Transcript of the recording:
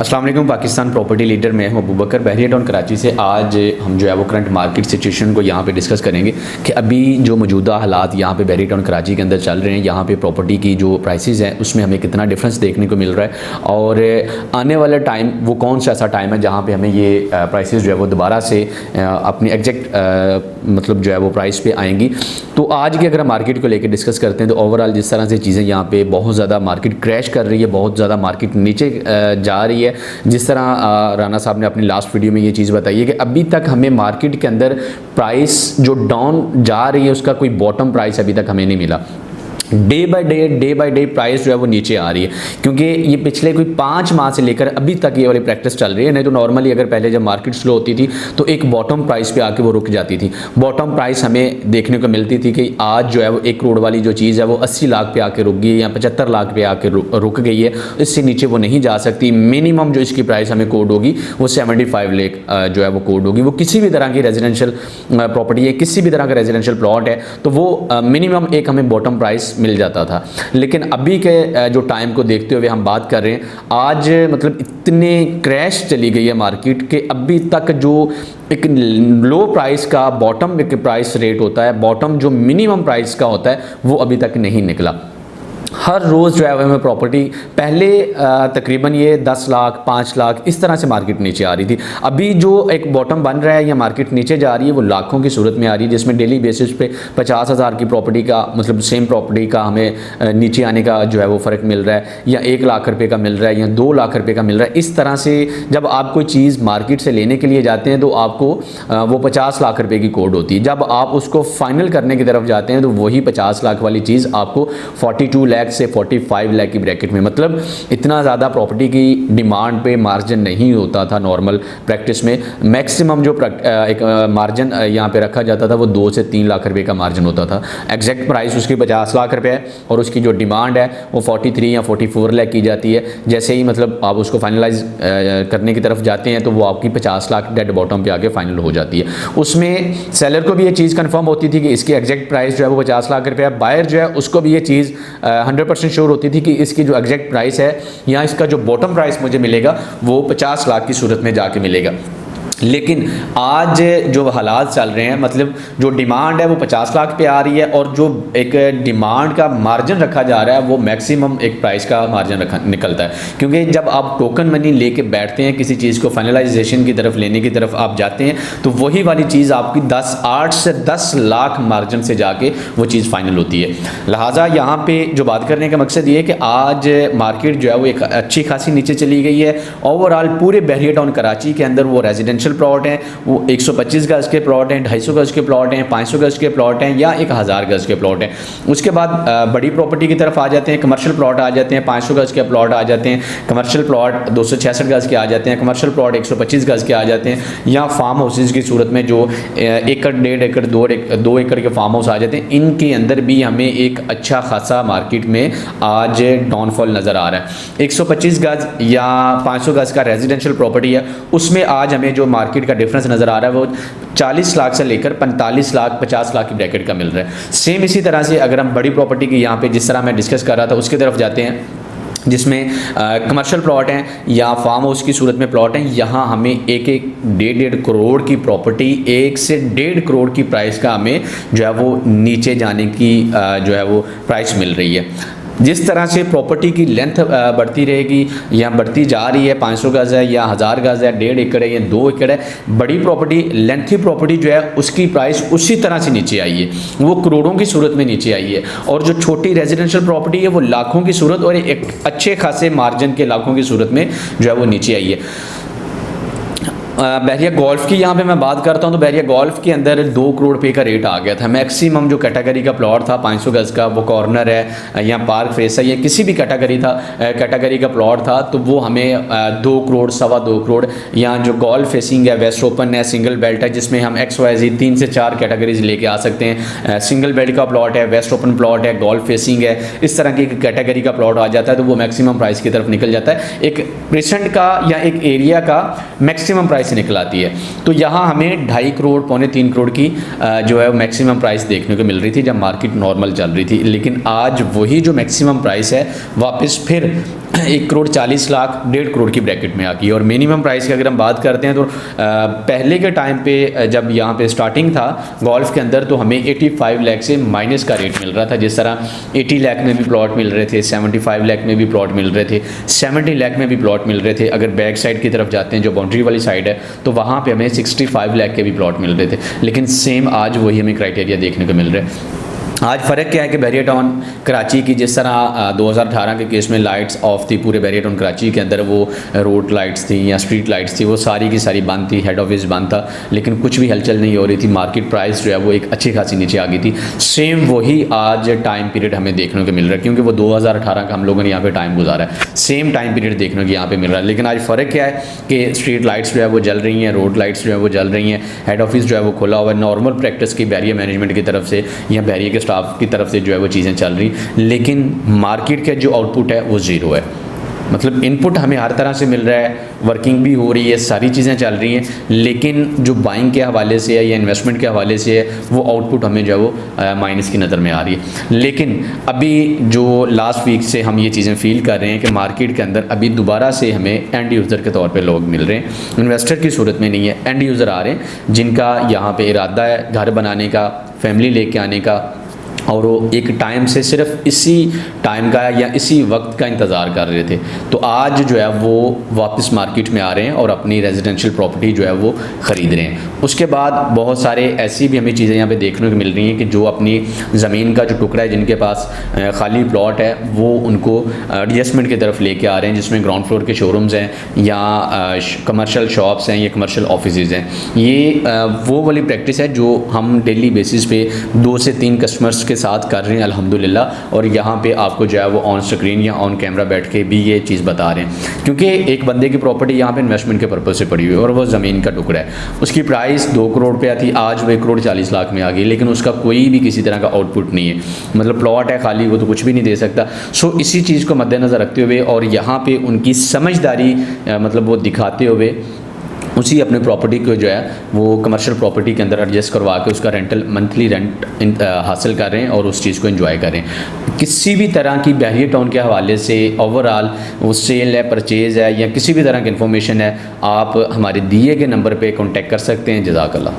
अस्सलाम वालेकुम। Pakistan property leader में हूं अबूबकर बहरिया टाउन कराची से। आज हम जो है वो करंट मार्केट सिचुएशन को यहाँ पे डिस्कस करेंगे कि अभी जो मौजूदा हालात यहाँ पे बहरिया टाउन कराची के अंदर चल रहे हैं, यहाँ पे प्रॉपर्टी की जो प्राइसेस हैं उसमें हमें कितना डिफरेंस देखने को मिल रहा है और आने वाला टाइम वो कौन सा ऐसा टाइम है जहाँ पर हमें ये प्राइसेस जो है वो दोबारा से अपनी एग्जैक्ट मतलब जो है वो प्राइस पे आएंगी। तो आज की अगर हम मार्केट को लेकर डिस्कस करते हैं तो ओवरऑल जिस तरह से चीज़ें यहाँ पे बहुत ज़्यादा मार्केट क्रैश कर रही है, बहुत ज़्यादा मार्केट नीचे जा रही है। जिस तरह राना साहब ने अपनी लास्ट वीडियो में ये चीज़ बताई है कि अभी तक हमें मार्केट के अंदर प्राइस जो डाउन जा रही है उसका कोई बॉटम प्राइस अभी तक हमें नहीं मिला। डे बाय डे प्राइस जो है वो नीचे आ रही है, क्योंकि ये पिछले कोई 5 माह से लेकर अभी तक ये वाली प्रैक्टिस चल रही है। नहीं तो नॉर्मली अगर पहले जब मार्केट स्लो होती थी तो एक बॉटम प्राइस पे आके वो रुक जाती थी। बॉटम प्राइस हमें देखने को मिलती थी कि आज जो है वो 1 करोड़ वाली जो चीज़ है वो 80 लाख पे आके रुक गई है या 75 लाख पे आके रुक गई है, इससे नीचे वो नहीं जा सकती। मिनिमम जो इसकी प्राइस हमें कोड होगी वो 75 लाख जो है वो कोड होगी। वो किसी भी तरह की रेजिडेंशियल प्रॉपर्टी है, किसी भी तरह का रेजिडेंशियल प्लॉट है तो वो मिनिमम एक हमें बॉटम प्राइस मिल जाता था। लेकिन अभी के जो टाइम को देखते हुए हम बात कर रहे हैं, आज मतलब इतने क्रैश चली गई है मार्केट के अभी तक जो एक लो प्राइस का बॉटम एक प्राइस रेट होता है, बॉटम जो मिनिमम प्राइस का होता है वो अभी तक नहीं निकला। हर रोज़ जो है हमें प्रॉपर्टी पहले तकरीबन ये 10 लाख 5 लाख इस तरह से मार्केट नीचे आ रही थी। अभी जो एक बॉटम बन रहा है या मार्केट नीचे जा रही है वो लाखों की सूरत में आ रही है, जिसमें डेली बेसिस पे 50,000 की प्रॉपर्टी का मतलब सेम प्रॉपर्टी का हमें नीचे आने का जो है वो फ़र्क मिल रहा है, या 1 लाख रुपये का मिल रहा है या 2 लाख रुपये का मिल रहा है। इस तरह से जब आप कोई चीज़ मार्केट से लेने के लिए जाते हैं तो आपको वो 50 लाख रुपये की कोड होती है। जब आप उसको फाइनल करने की तरफ जाते हैं तो वही 50 लाख वाली चीज़ आपको 42 लाख से 45 लाख की ब्रैकेट में, मतलब इतना ज़्यादा प्रॉपर्टी की डिमांड पे मार्जिन नहीं होता था। नॉर्मल प्रैक्टिस में मैक्सिमम जो एक मार्जिन यहाँ पे रखा जाता था वो 2 से 3 लाख रुपए का मार्जिन होता था। एग्जैक्ट प्राइस उसकी 50 लाख रुपए है और उसकी जो डिमांड है वो 43 या 44 लाख की जाती है। जैसे ही मतलब आप उसको फाइनलाइज करने की तरफ जाते हैं तो वो आपकी 50 लाख डेड बॉटम पे आके फाइनल हो जाती है। उसमें सेलर को भी ये चीज़ कंफर्म होती थी कि इसकी एग्जैक्ट प्राइस जो है वो 50 लाख रुपये है। बायर जो है उसको भी ये चीज़ 100% श्योर होती थी कि इसकी जो एग्जैक्ट प्राइस है या इसका जो बॉटम प्राइस मुझे मिलेगा वो 50 लाख की सूरत में जाके मिलेगा। लेकिन आज जो हालात चल रहे हैं, मतलब जो डिमांड है वो 50 लाख पे आ रही है और जो एक डिमांड का मार्जिन रखा जा रहा है वो मैक्सिमम एक प्राइस का मार्जिन निकलता है। क्योंकि जब आप टोकन मनी लेके बैठते हैं किसी चीज़ को फाइनलाइजेशन की तरफ लेने की तरफ आप जाते हैं तो वही वाली चीज़ आपकी 8 से 10 लाख मार्जिन से जाके वो चीज़ फाइनल होती है। लिहाजा यहाँ पे जो बात करने का मकसद ये है कि आज मार्केट जो है वो एक अच्छी खासी नीचे चली गई है। ओवरऑल पूरे बहरिया टाउन कराची के अंदर वो रेजिडेंशियल प्लॉट हैं, वो 125 गज के प्लॉट हैं, 250 गज के प्लॉट हैं, 500 गज के प्लॉट हैं या 1000 गज के प्लॉट हैं। उसके बाद बड़ी प्रॉपर्टी की तरफ आ जाते हैं, कमर्शियल प्लॉट आ जाते हैं, 500 गज के प्लॉट आ जाते हैं, कमर्शियल प्लॉट 266 गज के आ जाते हैं, कमर्शियल प्लॉट 125 गज के आ जाते हैं, या फार्म हाउसेज की सूरत में जो 1 एकड़ 1.5 एकड़ 2 एकड़ के फार्म हाउस आ जाते हैं। इनके अंदर भी हमें एक अच्छा खासा मार्केट में आज डाउनफॉल नज़र आ रहा है। 125 गज या 500 गज का रेजिडेंशियल प्रॉपर्टी है, उसमें आज हमें जो मार्केट का डिफरेंस नज़र आ रहा है वो 40 लाख से लेकर 45 लाख 50 लाख की ब्रैकेट का मिल रहा है। सेम इसी तरह से अगर हम बड़ी प्रॉपर्टी की यहाँ पे जिस तरह मैं डिस्कस कर रहा था उसकी तरफ जाते हैं, जिसमें कमर्शियल प्लॉट हैं या फार्म हाउस की सूरत में प्लॉट हैं, यहाँ हमें 1-1 करोड़ की प्रॉपर्टी 1 से 1.5 करोड़ की प्राइस का हमें जो है वो नीचे जाने की जो है वो प्राइस मिल रही है। जिस तरह से प्रॉपर्टी की लेंथ बढ़ती रहेगी या बढ़ती जा रही है, 500 गज है या 1000 गज है, 1.5 एकड़ है या 2 एकड़ है, बड़ी प्रॉपर्टी लेंथी प्रॉपर्टी जो है उसकी प्राइस उसी तरह से नीचे आई है, वो करोड़ों की सूरत में नीचे आई है। और जो छोटी रेजिडेंशियल प्रॉपर्टी है वो लाखों की सूरत और एक अच्छे खासे मार्जिन के लाखों की सूरत में जो है वो नीचे आई है। बहरिया गोल्फ की यहाँ पे मैं बात करता हूँ तो बहरिया गोल्फ के अंदर 2 करोड़ रुपये का रेट आ गया था। मैक्सिमम जो कैटेगरी का प्लॉट था 500 गज का, वो कॉर्नर है या पार्क फेस है या किसी भी कैटेगरी का प्लॉट था तो वो हमें 2 करोड़ 2.25 करोड़, या जो गोल्फ फेसिंग है, वेस्ट ओपन है, सिंगल बेल्ट है जिसमें हम XYZ 3 से 4 कैटेगरीज लेके आ सकते हैं। सिंगल बेल्ट का प्लॉट है, वेस्ट ओपन प्लॉट है, गोल्फ फेसिंग है, इस तरह की कैटेगरी का प्लॉट आ जाता है तो वो मैक्सिमम प्राइस की तरफ निकल जाता है। एक प्रेसेंट का या एक एरिया का मैक्सिमम प्राइस से निकल आती है। तो यहाँ हमें 2.5 करोड़ 2.25 करोड़ की जो है मैक्सिमम प्राइस देखने को मिल रही थी जब मार्केट नॉर्मल चल रही थी। लेकिन आज वही जो मैक्सिमम प्राइस है वापस फिर 1,40,00,000 1.5 करोड़ की ब्रैकेट में आ गई। और मिनिमम प्राइस की अगर हम बात करते हैं तो पहले के टाइम पे जब यहाँ पे स्टार्टिंग था गोल्फ के अंदर तो हमें 85 लाख से माइनस का रेट मिल रहा था। जिस तरह 80 लाख में भी प्लॉट मिल रहे थे, 75 लाख में भी प्लॉट मिल रहे थे, 70 लाख में भी प्लॉट मिल रहे थे। अगर बैक साइड की तरफ जाते हैं जो बाउंड्री वाली साइड है तो वहाँ पे हमें 65 लाख के भी प्लॉट मिल रहे थे। लेकिन सेम आज वही हमें क्राइटेरिया देखने को मिल रहा है। आज फ़र्क क्या है कि बैरियर टाउन कराची की जिस तरह 2018 के केस में लाइट्स ऑफ थी पूरे बैरियर टाउन कराची के अंदर, वो रोड लाइट्स थी या स्ट्रीट लाइट्स थी, वो सारी की सारी बंद थी, हेड ऑफिस बंद था, लेकिन कुछ भी हलचल नहीं हो रही थी। मार्केट प्राइस जो है वो एक अच्छी खासी नीचे आ गई थी। सेम वही आज टाइम पीरियड हमें देखने को मिल रहा है, क्योंकि वो 2018 का हम लोगों ने यहाँ पे टाइम गुजारा है। सेम टाइम पीरियड देखने को यहाँ पे मिल रहा है। लेकिन आज फ़र्क क्या है कि स्ट्रीट लाइट्स जो है वो जल रही हैं, रोड लाइट्स जो है वो जल रही हैं, हेड ऑफिस जो है वो खुला हुआ है। नॉर्मल प्रैक्टिस की बैरियर मैनेजमेंट की तरफ से या बैरियर के स्टाफ की तरफ से जो है वो चीज़ें चल रही, लेकिन मार्केट का जो आउटपुट है वो ज़ीरो है। मतलब इनपुट हमें हर तरह से मिल रहा है, वर्किंग भी हो रही है, सारी चीज़ें चल रही हैं, लेकिन जो बाइंग के हवाले से है या इन्वेस्टमेंट के हवाले से है वो आउटपुट हमें जो है वो माइनस की नज़र में आ रही है। लेकिन अभी जो लास्ट वीक से हम ये चीज़ें फील कर रहे हैं कि मार्केट के अंदर अभी दोबारा से हमें एंड यूज़र के तौर पे लोग मिल रहे हैं। इन्वेस्टर की सूरत में नहीं है, एंड यूज़र आ रहे हैं जिनका यहाँ पे इरादा है घर बनाने का, फैमिली लेके आने का, और वो एक टाइम से सिर्फ इसी टाइम का या इसी वक्त का इंतज़ार कर रहे थे। तो आज जो है वो वापस मार्केट में आ रहे हैं और अपनी रेजिडेंशियल प्रॉपर्टी जो है वो ख़रीद रहे हैं। उसके बाद बहुत सारे ऐसी भी हमें चीज़ें यहाँ पे देखने को मिल रही हैं कि जो अपनी ज़मीन का जो टुकड़ा है, जिनके पास खाली प्लॉट है, वो उनको एडजस्टमेंट की तरफ लेके आ रहे हैं, जिसमें ग्राउंड फ्लोर के शोरूम्स हैं या कमर्शियल शॉप्स हैं या कमर्शियल ऑफिसेज़ हैं। ये वो वाली प्रैक्टिस है जो हम डेली बेसिस पे 2 से 3 कस्टमर्स के साथ कर रहे हैं अल्हम्दुलिल्लाह। और यहाँ पे आपको जो है वो ऑन स्क्रीन या ऑन कैमरा बैठ के भी ये चीज़ बता रहे हैं, क्योंकि एक बंदे की प्रॉपर्टी यहाँ पे इन्वेस्टमेंट के पर्पज़ से पड़ी हुई है और वो ज़मीन का टुकड़ा है। उसकी प्राइस 2 करोड़ पे आती, आज वो 1,40,00,000 में आ गई, लेकिन उसका कोई भी किसी तरह का आउटपुट नहीं है। मतलब प्लॉट है खाली, वो तो कुछ भी नहीं दे सकता। सो इसी चीज़ को मद्देनज़र रखते हुए और यहाँ पर उनकी समझदारी मतलब वो दिखाते हुए उसी अपने प्रॉपर्टी को जो है वो कमर्शियल प्रॉपर्टी के अंदर एडजस्ट करवा के उसका रेंटल मंथली रेंट हासिल कर रहे हैं और उस चीज़ को एंजॉय कर रहे हैं। किसी भी तरह की बैरियर टाउन के हवाले से ओवरऑल वो सेल है, परचेज़ है या किसी भी तरह की इन्फॉर्मेशन है, आप हमारे दिए गए नंबर पे कांटेक्ट कर सकते हैं। जज़ाकल्लाह।